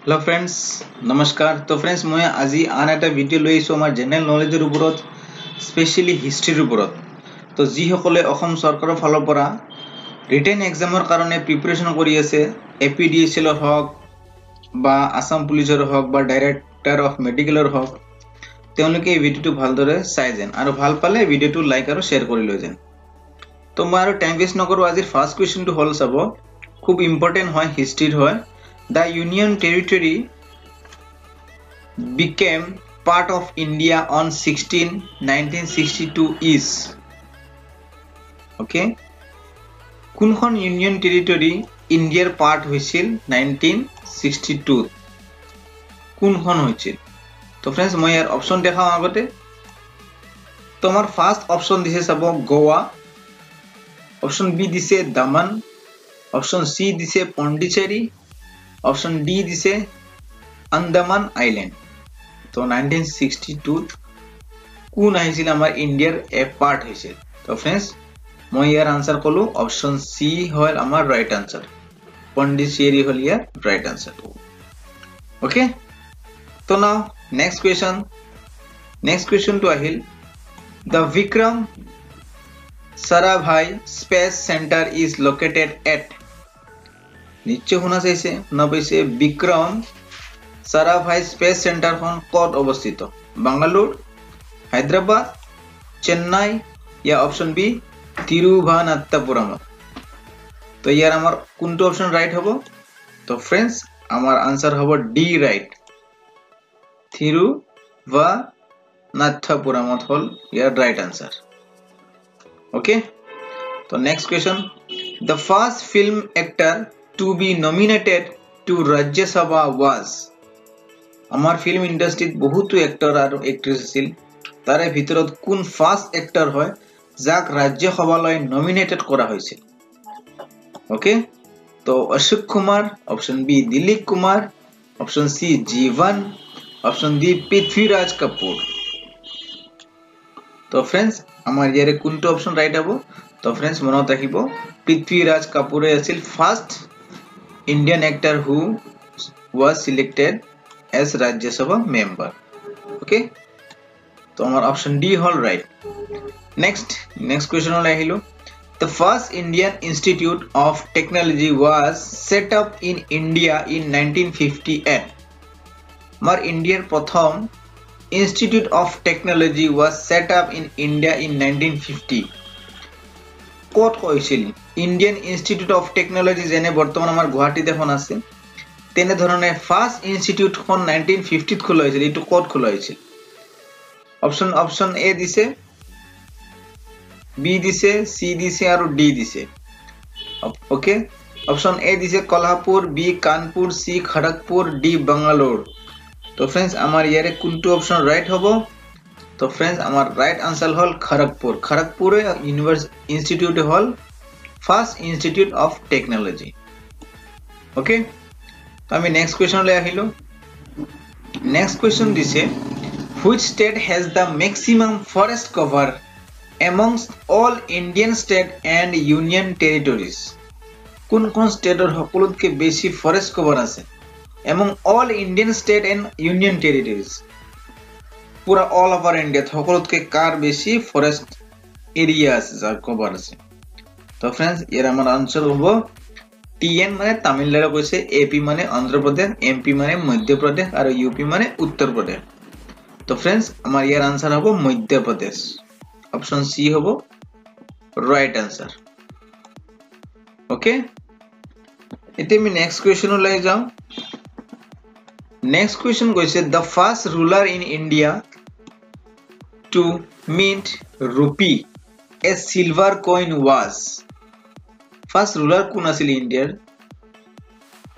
Hello friends, Namaskar. So friends, মই আজি আন এটা ভিডিও লৈ আছো আমাৰ জেনাৰেল নলেজৰ ওপৰত, স্পেশালি হিষ্ট্ৰীৰ ওপৰত। তো যিসকলে অসম চৰকাৰৰ ফালৰ পৰা ৰিটেন এক্সামৰ কাৰণে প্ৰিপাৰেচন কৰি আছে, এপিডিএছএলৰ হওক বা আসাম পুলিচৰ হওক বা ডাইৰেক্টৰ অফ মেডিকেলৰ হওক, তেওঁলোকে এই ভিডিওটো ভালদৰে চাই যেন আৰু ভাল পালে ভিডিওটো লাইক আৰু শ্বেয়াৰ কৰি লৈ যেন। তো মই আৰু টাইম ৱেষ্ট নকৰো, আজিৰ ফাৰ্ষ্ট কুৱেশ্যনটো হ'ল চাব, খুব ইম্পৰ্টেন্ট হয়, হিষ্ট্ৰীৰ হয়। The Union Territory became part of India on 1962 is okay. কোনখন ইউনিয়ন টেৰিটৰি ইণ্ডিয়াৰ পাৰ্ট হৈছিল 1962? কোনখন হৈছিল? তো ফ্ৰেন্ডছ মই ইয়াৰ অপচন দেখাওঁ আগতে। তোমাৰ ফাৰ্ষ্ট অপচন দিছে চাব গোৱা, অপচন বি দিছে দামন, অপচন সি দিছে পণ্ডিচেৰী, অপশন ডি দিছে আন্দামান আইল্যান্ড। তো 1962 কোন আহিছিল আমাৰ ইণ্ডিয়াৰ এ পাৰ্ট হৈছিল? তো ফ্ৰেন্ডছ মই ইয়াৰ আনসাৰ কলো অপশন সি হয় আমাৰ ৰাইট আনসাৰ, পণ্ডিচেৰী হল ইয়াৰ ৰাইট আনসাৰ। ওকে, তো নাও নেক্সট কুৱেশ্যন তো আহিল the Vikram Sarabhai Space Center is located at, নিশ্চয় শুনা চাইছে না পাইছে, বিক্ৰম সাৰাভাই স্পেস সেন্টাৰখন ক'ত অৱস্থিত? বাংগালোৰ, হায়দৰাবাদ, চেন্নাই या অপশন বি তিৰুভানান্তপুৰম। তো ইয়াৰ আমাৰ কোনটো অপশন ৰাইট হ'ব? তো ফ্ৰেন্ডছ আমাৰ আনসাৰ হ'ব ডি ৰাইট, তিৰুভানান্তপুৰমত হ'ল ইয়াৰ ৰাইট আনসাৰ। ওকে, তো next question, the first film actor to be nominated to Rajya Sabha was, আমাৰ ফিল্ম ইন্ডাস্ট্ৰিত বহুতো এক্টৰ আৰু এক্ট্ৰেছ আছিল, তাৰে ভিতৰত কোন ফাৰ্ষ্ট এক্টৰ হয় যাক ৰাজ্য সভালৈ নমিনেটেড কৰা হৈছিল? ওকে, তো Ashok Kumar, option B Dilip Kumar, option C Jeevan, option D Prithviraj Kapoor. তো ফ্ৰেন্ডছ আমাৰ ইয়াৰে কোনটো অপশন ৰাইট হ'ব? তো ফ্ৰেন্ডছ মনত ৰাখিব পৃথ্বীৰাজ কাপুৰে আছিল first Indian actor who was selected as Rajya Sabha member. Okay, so our option D all right. Next question hol ahilo, the first Indian Institute of Technology was set up in India in 1958. Mar India's prothom Institute of Technology was set up in India in 1950. ক'ত হৈছিল? Indian institute of technology যেনে বৰ্তমান আমাৰ গুৱাহাটীত এখন আছে, তেনে ধৰণে ফাৰ্ষ্ট ইনষ্টিটিউটখন 1950 খোলা হৈছিল। এইটো ক'ত খোলা হৈছিল? অপশন এ দিছে, বি দিছে, সি দিছে আৰু ডি দিছে। ওকে, অপশন এ দিছে কলহাপুৰ, বি কানপুৰ, সি খড়গপুৰ, ডি বাংগালোৰ। তো ফ্ৰেন্ডছ আমাৰ ইয়াৰে কোনটো অপশন ৰাইট হ'ব? তো ফ্রেন্ডস আমার রাইট আনসার হল খড়গপুর। খড়গপুরে ইনস্টিটিউট হল first institute of technology. Okay, তো আমি নেক্সট কোয়েশ্চন লৈ আহিলো। নেক্সট কোয়েশ্চন দিছে, which state has the maximum forest cover amongst all Indian state and union territories? কোন স্টেটৰ সকলোতকৈ বেছি ফরেস্ট কভার আছে among all Indian state and union territories? পুরা অল ওভার ইন্ডিয়া সকলোতকে কার বেশি ফরেস্ট এরিয়া আছে, যার কভার আছে? তো ফ্রেন্ডস এর আমার আনসার হব টিএন মানে তামিলনাডু কৈছে, এপি মানে অন্ধ্রপ্রদেশ, এমপি মানে মধ্যপ্রদেশ আৰু ইউপি মানে উত্তৰ প্ৰদেশ। তো ফ্ৰেন্ডস আমাৰ ইয়াৰ আনসাৰ হব মধ্যপ্ৰদেশ, অপশন সি হব ৰাইট আনসাৰ। ওকে, এতিয়া আমি নেক্সট কুৱেশ্যন লৈ যাওঁ। নেক্সট কুৱেশ্যন কৈছে, the first ruler in India to mint rupee a silver coin was, first ruler কোন আছিল ইন্ডিয়াৰ?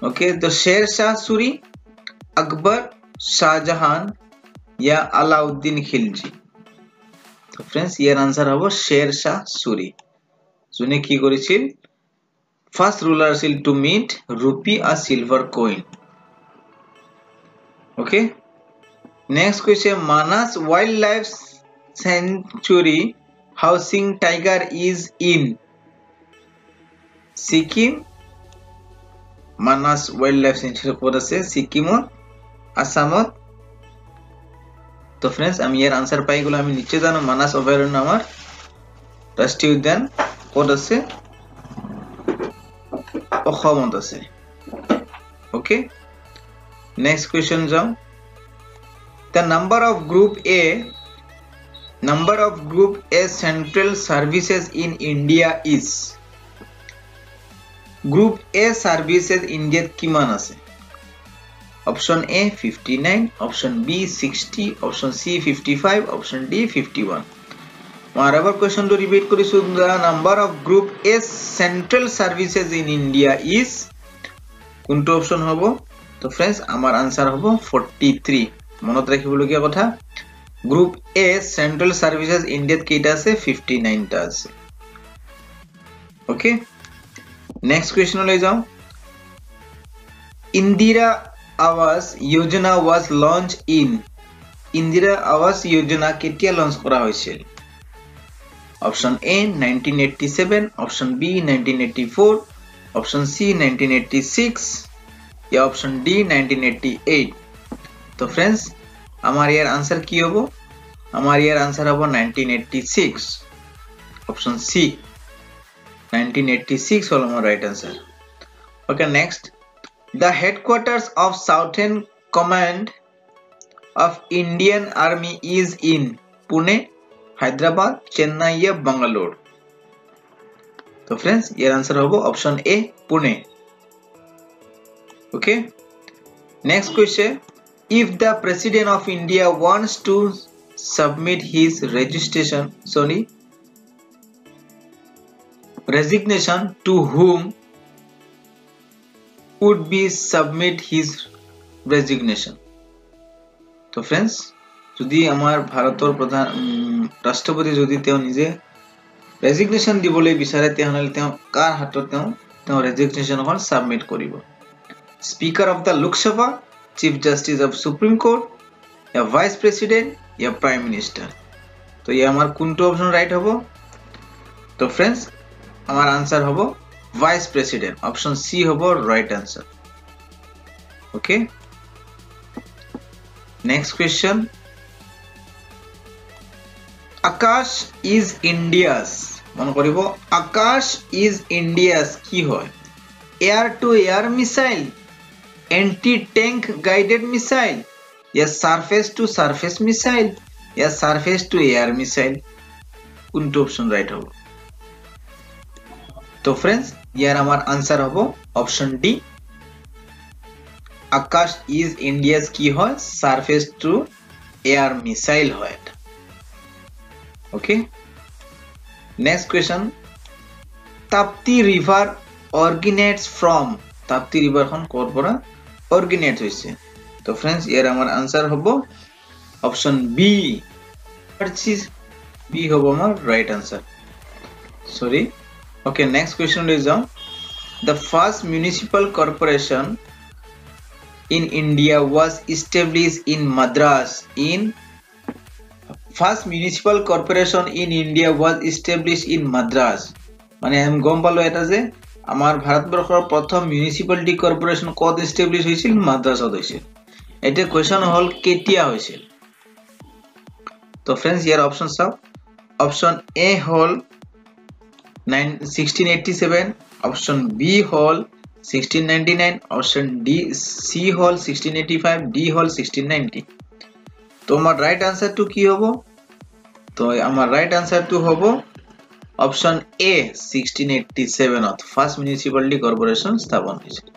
ওকে, তো শেৰ শাহ সুৰি, আকবৰ, শাহজাহান या আলাউদ্দিন খিলজি? তো ফ্ৰেন্ডস ইয়াৰ আনসাৰ হ'ব শেৰ শাহ সুৰি, যোনে কি কৰিছিল ফার্স্ট ruler আছিল to mint rupee a silver coin. Okay, next question, Manas Wildlife Sanctuary housing tiger is in Sikkim, Manas wild life sanctuary ক'ত আছে সিকিমত আসামত তো फ्रेंड्स আমি ইয়াৰ আনসার পাই গলো আমি নিচে জানো মানাস অভয়ারণ্য আমার রাষ্ট্রীয় উদ্যান ক'ত আছে অসমত আছে ওকে নেক্সট কোয়েশ্চন যাও the number of group A central services in India is group A services India কিমান আছে option A 59 option B 60 option C 55 option D 51 और अब क्वेश्चन तो repeat करिसु the number of group A central services in India is কোনটো option হ'ব তো friends আমার answer হ'ব 43 মনত ৰাখিবলগীয়া কথা গ্ৰুপ A সেন্ট্রাল সার্ভিসেস ইন্ডিয়াত কেইটা আছে 59 টা আছে ওকে নেক্সট কোয়েশ্চন লৈ যাও Indira Awas Yojana was launched in Indira Awas Yojana কেতিয়া লঞ্চ কৰা হৈছিল option A 1987 option B 1984 option C 1986 या অপশন D 1988 तो फ्रेंड्स আমার ইয়ার आंसर কি হবে আমার ইয়ার आंसर হবে 1986 অপশন সি 1986 হলো আমার right answer okay next the headquarters of southern command of Indian army is in Pune Hyderabad Chennai या বেঙ্গালুরু তো फ्रेंड्स ইয়ার आंसर হবে option A Pune okay next question if the president of India wants to submit his resignation to whom would be submit his resignation তো friends যদি আমাৰ ভাৰতৰ প্ৰধান ৰাষ্ট্ৰপতি যদি তেওঁ নিজে ৰেজিগনেশ্যন দিবলৈ বিচাৰে তেহলে তেওঁ কাৰ হাতত তেওঁ ৰেজিগনেশ্যনখন সাবমিট কৰিব speaker of the Lok Sabha Chief Justice of Supreme Court या Vice President या Prime Minister तो ये हमार कुंटो ऑप्शन राइट होबो तो फ्रेंड्स हमार आंसर होबो Vice President ऑप्शन सी होबो right answer okay next question Akash is India's मन करिबो आकाश इज इंडियास की होय air to air missile anti-tank guided missile या सरफेस टू सरफेस मिसाइल या सरफेस टू एयर मिसाइल কোনটো অপশন রাইট হবে তো फ्रेंड्स ইয়ার আমার आंसर হবে option D Akash is India's কি হয় সারফেস টু এয়ার মিসাইল হয় okay next question Tapti river originates from Tapti river খন কোৰ পৰা অরিজিনেট হইছে তো फ्रेंड्स ইয়ার আমার आंसर হবো অপশন বি বি হবো আমার right answer sorry okay next question লৈ যাও the first municipal corporation in India was established in Madras first municipal corporation in India was established in Madras মানে আমি গম পালো এটা যে আমার ভাৰতবৰ্ষৰ প্ৰথম মিউনিসিপালিটি কৰ্পোৰেশন কত এস্টাবলিশ হৈছিল মাদ্ৰাসত হৈছিল এটা কোয়েশ্চন হল কেতিয়া হৈছিল তো फ्रेंड्स ইয়াৰ অপশন চাও অপশন এ হল 1687 অপশন বি হল 1699 অপশন ডি সি হল 1685 ডি হল 1690 তো আমার রাইট आंसर টু কি হবে তো আমার রাইট आंसर টু হবে অপশন এ 1687 অত ফার্স্ট মিউনিসিপালিটি কর্পোরেশন স্থাপন হয়েছিল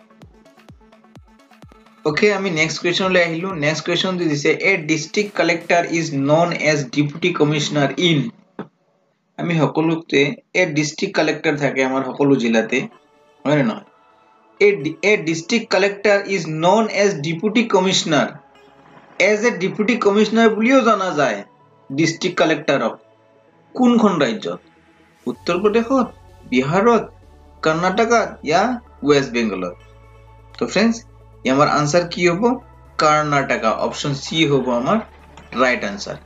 ওকে আমি নেক্সট কোয়েশ্চন লৈ আহিলো নেক্সট কোয়েশ্চন দিছে a district collector is known as deputy commissioner in আমি সকলোতে এ ডিস্ট্রিক্ট কালেক্টর থাকে আমার সকলো জিলাতে হয় না a district collector is known as deputy commissioner as a deputy commissioner বুলিও জানা যায় ডিস্ট্রিক্ট কালেক্টরক কোনখন ৰাজ্যত उत्तर प्रदेश बिहार कर्नाटक या वेस्ट बेंगल तो फ्रेंड्स ये हमार आंसर की होबो कर्नाटक ऑप्शन सी होबो हमार राइट आंसर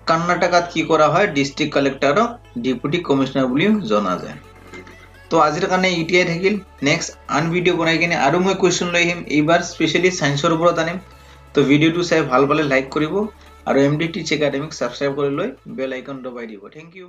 कर्नाटक की करा হয় डिस्ट्रिक्ट कलेक्टर डेपुटी कमिश्नार বুলি জানা যায় তো আজিৰ কাৰণে ইটিয়াই থাকিল নেক্সট আন ভিডিঅ' বনাই কিনে আৰু মই কুৱেশ্যন লৈ আহিম এইবাৰ স্পেচিয়েলি সায়েন্সৰ ওপৰত আনিম তো ভিডিঅ'টো চাই ভাল পালে লাইক কৰিব আৰু MD Teach Academic সাবস্ক্ৰাইব কৰি লৈ বেল আইকন দবাই দিব থ্যাংক ইউ